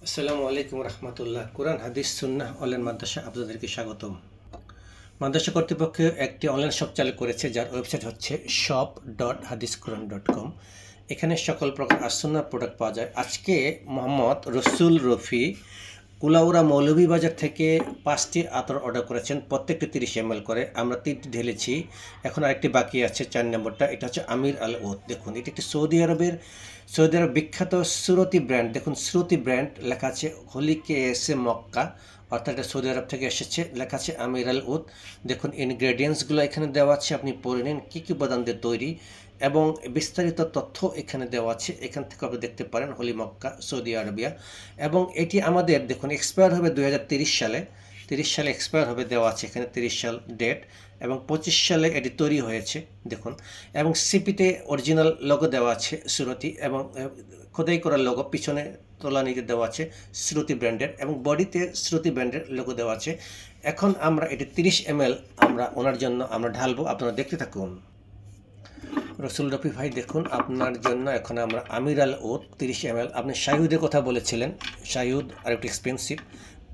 আসসালামু আলাইকুম রহমতুল্লাহ। কোরআন হাদিস সুন্নাহ অনলাইন মাদ্রাসা আপনাদেরকে স্বাগতম। মাদ্রাসা কর্তৃপক্ষ একটি অনলাইন শপ চালু করেছে, যার ওয়েবসাইট হচ্ছে shop.hadisquran.com। এখানে সকল প্রকার আসুন্নাহ প্রোডাক্ট পাওয়া যায়। আজকে মোহাম্মদ রসুল রফি কুলাউড়া মৌলভীবাজার থেকে 5টি আতর অর্ডার করেছেন, প্রত্যেকটি 30 ml করে। আমরা 3টি ঢেলেছি, এখন আরেকটি বাকি আছে, 4 নম্বরটা। এটা হচ্ছে আমির আল ওত। দেখুন, এটি একটি সৌদি আরব বিখ্যাত শ্রুতি ব্র্যান্ড। দেখুন, শ্রুতি ব্র্যান্ড লেখা আছে হোলিকে এসে মক্কা, অর্থাৎ এটা সৌদি আরব থেকে এসেছে। লেখা আছে আমির আল ওত। দেখুন, ইনগ্রেডিয়েন্টসগুলো এখানে দেওয়া আছে, আপনি পড়ে নিন কী কী উপাদান দিয়ে তৈরি, এবং বিস্তারিত তথ্য এখানে দেওয়া আছে। এখান থেকে আপনি দেখতে পারেন হোলি মক্কা, সৌদি আরবিয়া। এবং এটি আমাদের দেখুন এক্সপায়ার হবে 2030 সালে। 30 সালে এক্সপায়ার হবে, দেওয়া আছে এখানে 30 সাল ডেট, এবং 25 সালে এটি তৈরি হয়েছে। দেখুন, এবং সিপিতে অরিজিনাল লোগো দেওয়া আছে শ্রুতি, এবং খোদাই করার লোগো পিছনে তোলানিতে দেওয়া আছে শ্রুতি ব্র্যান্ডের, এবং বডিতে শ্রুতি ব্র্যান্ডের লোগো দেওয়া আছে। এখন আমরা এটি 30 ml আমরা ওনার জন্য আমরা ঢালবো, আপনারা দেখতে থাকুন। রসুল রফি ভাই, দেখুন আপনার জন্য এখন আমরা আমির আল ওত 30 ml। আপনি শাহিউদের কথা বলেছিলেন, শাহিউদ আর একটু এক্সপেন্সিভ,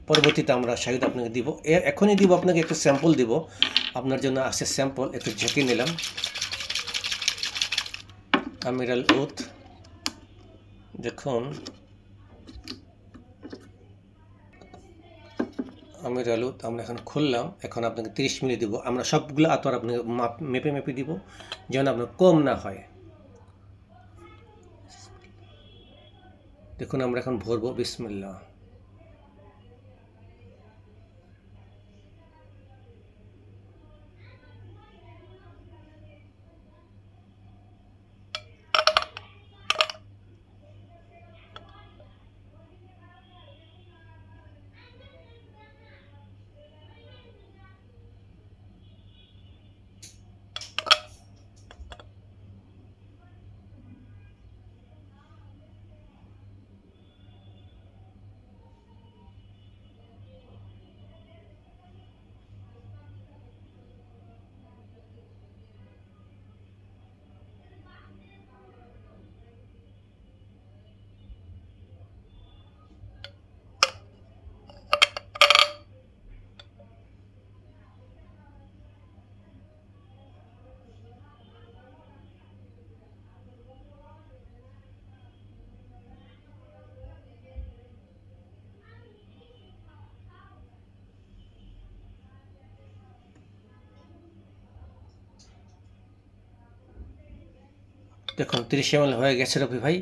পরবর্তীতে আমরা শাহিউদ আপনাকে দিব। এখনই দিব আপনাকে একটু স্যাম্পল দিব, আপনার জন্য আছে স্যাম্পল। একটু ঝেঁকে নিলাম আমির আল ওত। দেখুন আমির আল ওত আমরা এখন খুললাম। এখন আপনাকে 30 মিলি দিব। আমরা সবগুলো আতর আপনাকে মেপে মেপে দিব, যেন আপনার কম না হয়। দেখুন, আমরা এখন ভরবো। বিসমিল্লাহ। দেখুন 30 ml হয়ে গেছে রফি ভাই।